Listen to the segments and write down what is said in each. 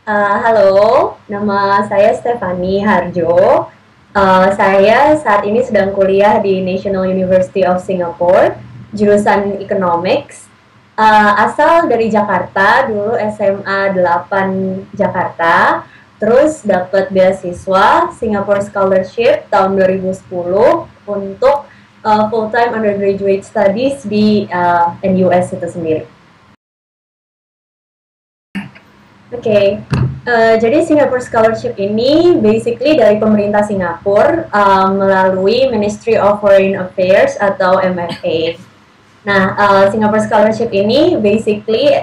Halo, nama saya Stefani Harjo. Saya saat ini sedang kuliah di National University of Singapore, jurusan Economics. Asal dari Jakarta, dulu SMA 8 Jakarta, terus dapat beasiswa Singapore Scholarship tahun 2010 untuk full-time undergraduate studies di NUS itu sendiri. Jadi Singapore Scholarship ini basically dari pemerintah Singapura melalui Ministry of Foreign Affairs atau MFA. Nah, Singapore Scholarship ini basically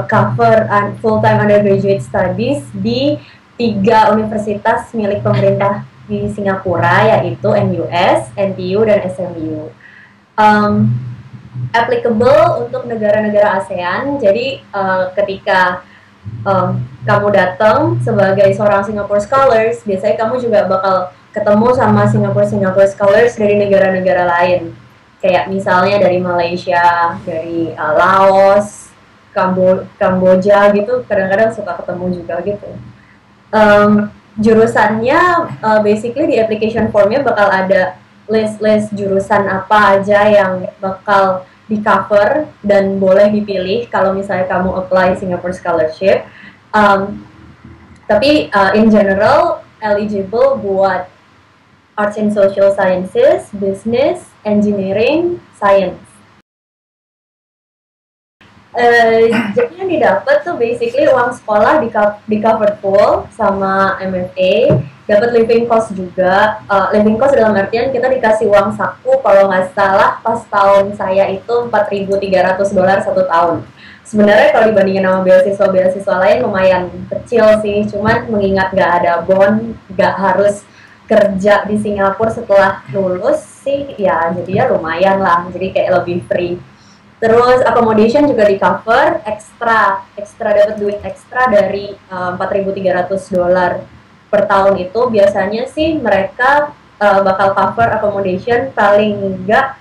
cover full-time undergraduate studies di 3 universitas milik pemerintah di Singapura, yaitu NUS, NTU, dan SMU. Applicable untuk negara-negara ASEAN, jadi ketika kamu datang sebagai seorang Singapore Scholars, biasanya kamu juga bakal ketemu sama Singapore Scholars dari negara-negara lain. Kayak misalnya dari Malaysia, dari Laos, Kamboja gitu, kadang-kadang suka ketemu juga gitu. Jurusannya basically di application formnya bakal ada list jurusan apa aja yang bakal di cover dan boleh dipilih kalau misalnya kamu apply Singapore Scholarship. Tapi in general eligible buat Arts and Social Sciences, Business, Engineering, Science. Jadi yang didapat tuh basically uang sekolah di cover full sama MFA, dapat living cost juga. Living cost dalam artian kita dikasih uang saku, kalau nggak salah pas tahun saya itu $4.300 satu tahun. Sebenarnya kalau dibandingin sama beasiswa lain lumayan kecil sih, cuman mengingat nggak ada bond, nggak harus kerja di Singapura setelah lulus sih, ya jadi ya lumayan lah, jadi kayak lebih free. Terus accommodation juga di cover, ekstra dapat duit ekstra dari $4.300 per tahun itu. Biasanya sih mereka bakal cover accommodation paling enggak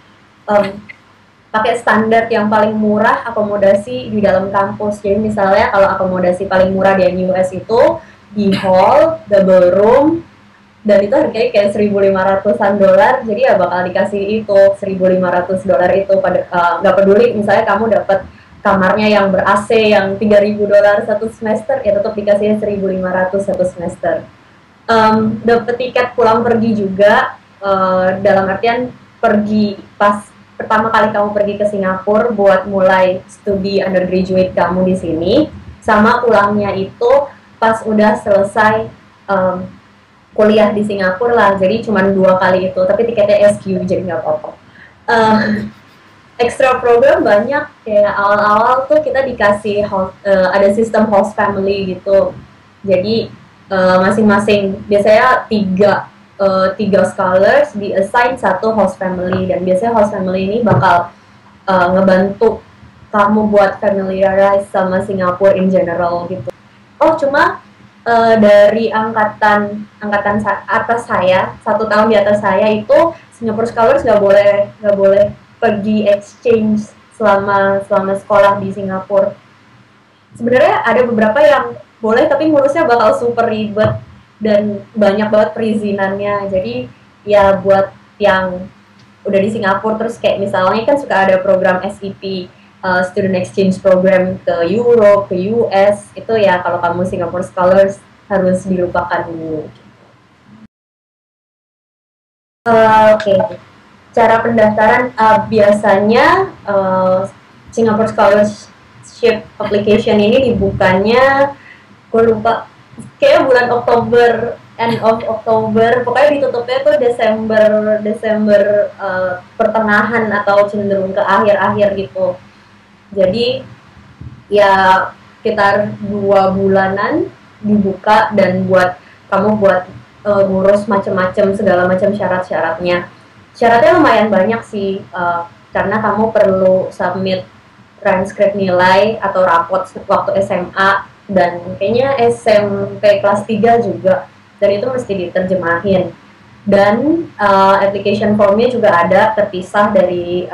pakai standar yang paling murah akomodasi di dalam kampus. Jadi misalnya kalau akomodasi paling murah di NUS itu di hall, double room, dan itu harganya kayak $1.500-an, jadi ya bakal dikasih itu $1.500 itu pada nggak peduli misalnya kamu dapat kamarnya yang ber-AC yang $3.000 satu semester, ya tetap dikasih $1.500 satu semester. Dapat tiket pulang pergi juga, dalam artian pergi pas pertama kali kamu pergi ke Singapura buat mulai studi undergraduate kamu di sini, sama pulangnya itu pas udah selesai kuliah di Singapura lah, jadi cuma 2 kali itu, tapi tiketnya SQ jadi nggak apa-apa. Extra program banyak, kayak awal-awal tuh kita dikasih ada sistem host family gitu, jadi masing-masing biasanya tiga scholars di-assign satu host family, dan biasanya host family ini bakal ngebantu kamu buat familiarize sama Singapura in general gitu. Cuma dari angkatan atas saya, 1 tahun di atas saya itu Singapore Scholars nggak boleh pergi exchange selama sekolah di Singapura. Sebenarnya ada beberapa yang boleh, tapi ngurusnya bakal super ribet dan banyak banget perizinannya. Jadi ya buat yang udah di Singapura terus kayak misalnya kan suka ada program SEP, student exchange program ke Europe, ke US, itu ya kalau kamu Singapore Scholars harus dilupakan dulu. Cara pendaftaran biasanya Singapore Scholarship Application ini dibukanya, gue lupa, kayak bulan Oktober, end of Oktober, pokoknya ditutupnya tuh Desember pertengahan atau cenderung ke akhir-akhir gitu. Jadi ya sekitar 2 bulanan dibuka, dan buat kamu ngurus macam-macam segala macam syaratnya lumayan banyak sih, karena kamu perlu submit transkrip nilai atau rapot waktu SMA dan kayaknya SMP kelas 3 juga, dan itu mesti diterjemahin, dan application formnya juga ada terpisah dari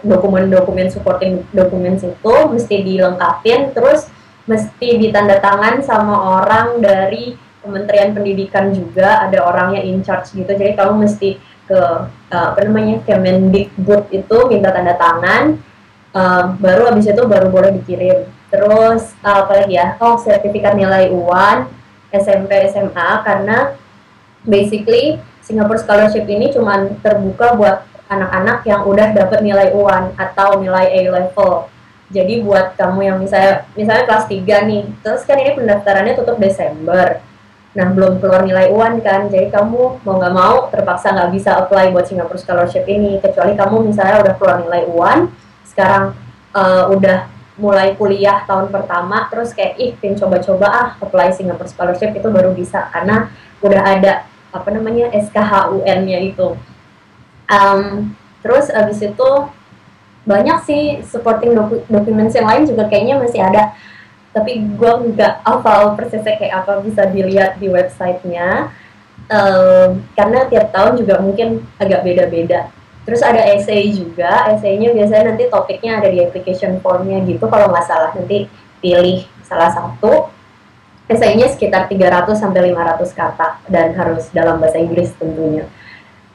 dokumen supporting documents, itu mesti dilengkapin. Terus mesti ditandatangan sama orang dari Kementerian Pendidikan juga, ada orangnya in charge gitu. Jadi kamu mesti ke apa namanya Kemendikbud itu minta tanda tangan, baru habis itu baru boleh dikirim. Terus apa lagi ya? Oh, sertifikat nilai UAN SMP SMA, karena basically Singapore Scholarship ini cuma terbuka buat anak-anak yang udah dapet nilai UAN atau nilai A level. Jadi buat kamu yang misalnya kelas 3 nih, terus kan ini pendaftarannya tutup Desember. Nah, belum keluar nilai UAN kan, jadi kamu mau nggak mau terpaksa nggak bisa apply buat Singapore Scholarship ini, kecuali kamu misalnya udah keluar nilai UAN, sekarang udah mulai kuliah tahun pertama, terus kayak pengen coba-coba apply Singapore Scholarship, itu baru bisa, karena udah ada apa namanya SKHUN-nya itu. Terus abis itu banyak sih supporting documents yang lain juga kayaknya masih ada, tapi gue nggak hafal persisnya kayak apa, bisa dilihat di websitenya, karena tiap tahun juga mungkin agak beda-beda. Terus ada essay juga, essaynya biasanya nanti topiknya ada di application formnya gitu kalau nggak salah, nanti pilih salah satu. Essaynya sekitar 300-500 kata dan harus dalam bahasa Inggris tentunya.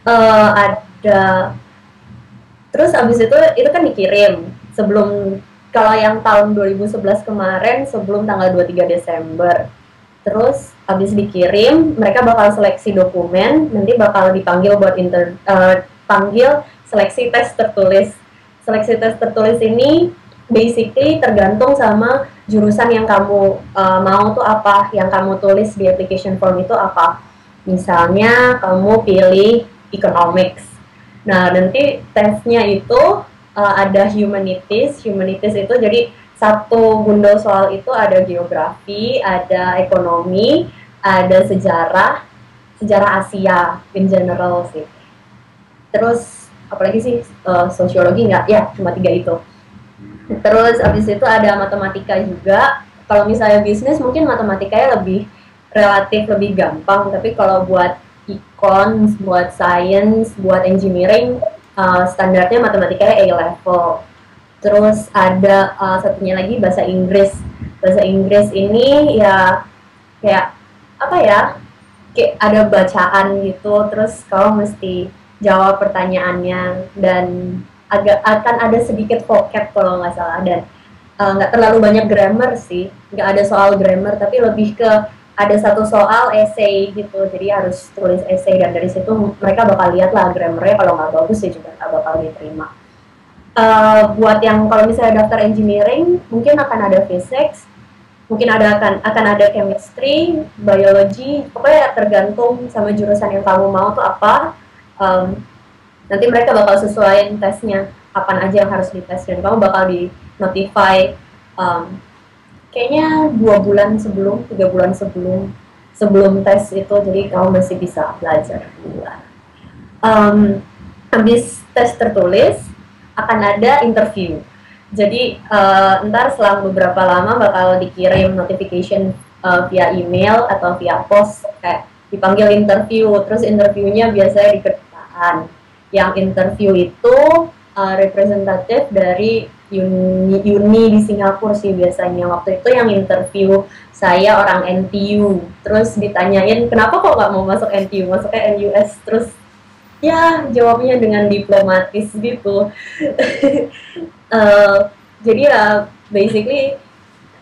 Ada terus abis itu kan dikirim sebelum, kalau yang tahun 2011 kemarin sebelum tanggal 23 Desember. Terus abis dikirim mereka bakal seleksi dokumen, nanti bakal dipanggil buat panggil seleksi tes tertulis. Seleksi tes tertulis ini basically tergantung sama jurusan yang kamu mau tuh apa, yang kamu tulis di application form itu apa. Misalnya kamu pilih economics. Nah, nanti tesnya itu ada humanities itu jadi satu bundel soal itu ada geografi, ada ekonomi, ada sejarah Asia in general sih. Terus apalagi sih, sosiologi nggak, ya cuma 3 itu. Terus abis itu ada matematika juga. Kalau misalnya bisnis mungkin matematikanya relatif lebih gampang, tapi kalau buat econ, buat science, buat engineering, standarnya matematikanya A level. Terus ada satunya lagi bahasa Inggris. Bahasa Inggris ini ya kayak apa ya? Kayak ada bacaan gitu, terus kamu mesti jawab pertanyaannya, dan akan ada sedikit vocab kalau nggak salah, dan nggak terlalu banyak grammar sih, nggak ada soal grammar, tapi lebih ke ada satu soal essay gitu, jadi harus tulis essay, dan dari situ mereka bakal lihat lah grammarnya, kalau nggak bagus ya juga nggak bakal diterima. Buat yang kalau misalnya daftar engineering mungkin akan ada physics, mungkin akan ada chemistry, biology, pokoknya tergantung sama jurusan yang kamu mau tuh apa. Nanti mereka bakal sesuaiin tesnya kapan aja yang harus dites, dan kamu bakal di notify kayaknya 2 bulan sebelum, 3 bulan sebelum tes itu, jadi kamu masih bisa belajar. Habis tes tertulis akan ada interview. Jadi ntar selang beberapa lama bakal dikirim notification via email atau via pos, kayak dipanggil interview. Terus interviewnya biasanya di kedutaan. Yang interview itu representatif dari uni di Singapura sih biasanya. Waktu itu yang interview saya orang NTU, terus ditanyain kenapa kok nggak mau masuk NTU, masuknya NUS, terus ya jawabnya dengan diplomatis gitu. Jadi ya basically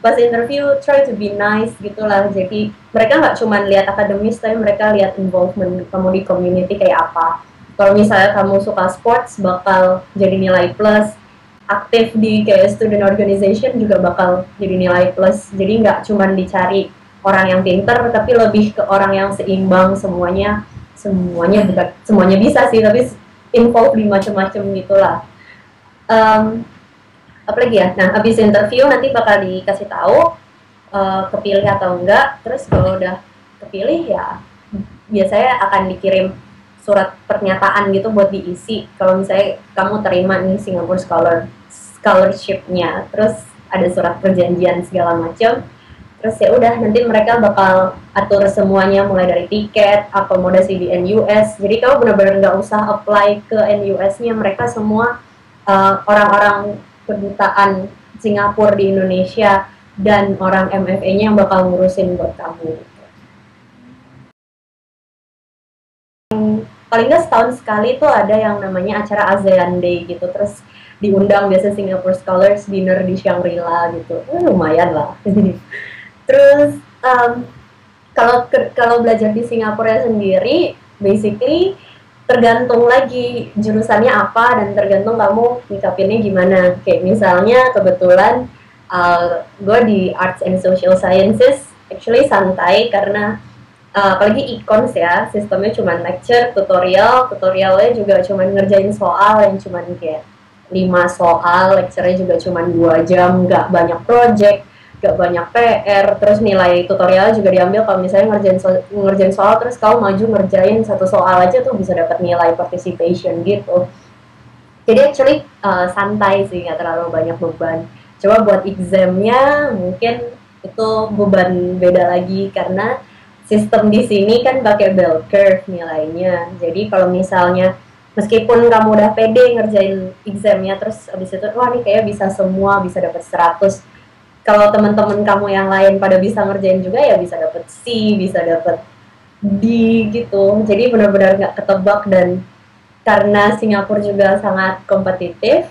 pas interview try to be nice gitulah, jadi mereka nggak cuma lihat akademis, tapi mereka lihat involvement kamu di community kayak apa. Kalau misalnya kamu suka sports bakal jadi nilai plus, aktif di kayak student organization juga bakal jadi nilai plus. Jadi nggak cuma dicari orang yang pinter, tapi lebih ke orang yang seimbang, semuanya bukan semuanya bisa sih, tapi involve di macam-macam gitulah. Apalagi ya, nah habis interview nanti bakal dikasih tahu kepilih atau enggak. Terus kalau udah kepilih ya biasanya akan dikirim surat pernyataan gitu buat diisi, kalau misalnya kamu terima nih Singapore scholarship-nya, terus ada surat perjanjian segala macam. Terus ya udah nanti mereka bakal atur semuanya, mulai dari tiket, akomodasi di NUS. Jadi kamu benar-benar nggak usah apply ke NUS-nya, mereka semua orang-orang kedutaan Singapura di Indonesia dan orang MFA-nya yang bakal ngurusin buat kamu. Paling nggak setahun sekali tuh ada yang namanya acara ASEAN Day gitu, terus diundang biasa Singapore Scholars dinner di Shangri-La gitu, lumayan lah. Terus kalau kalau belajar di Singapura sendiri, basically tergantung lagi jurusannya apa dan tergantung kamu nyikapinnya gimana. Kayak misalnya kebetulan gue di Arts and Social Sciences, actually santai karena apalagi econs ya, sistemnya cuma lecture, tutorialnya juga cuma ngerjain soal yang cuma kayak 5 soal, lecture-nya juga cuma 2 jam, nggak banyak project, nggak banyak PR, terus nilai tutorialnya juga diambil kalau misalnya ngerjain soal terus kamu maju ngerjain satu soal aja tuh bisa dapat nilai participation gitu. Jadi actually santai sih, nggak terlalu banyak beban. Coba buat examnya mungkin itu beban beda lagi karena sistem di sini kan pakai bell curve nilainya. Jadi kalau misalnya meskipun kamu udah pede ngerjain examnya terus abis itu wah nih kayak bisa semua bisa dapat 100. Kalau teman-teman kamu yang lain pada bisa ngerjain juga ya bisa dapat C, bisa dapat D gitu. Jadi benar-benar nggak ketebak dan karena Singapura juga sangat kompetitif,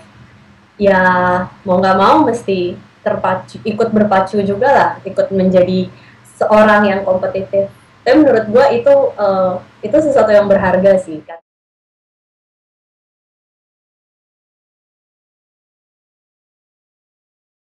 ya mau nggak mau mesti ikut berpacu juga lah, ikut menjadi seorang yang kompetitif. Tapi menurut gue itu sesuatu yang berharga sih.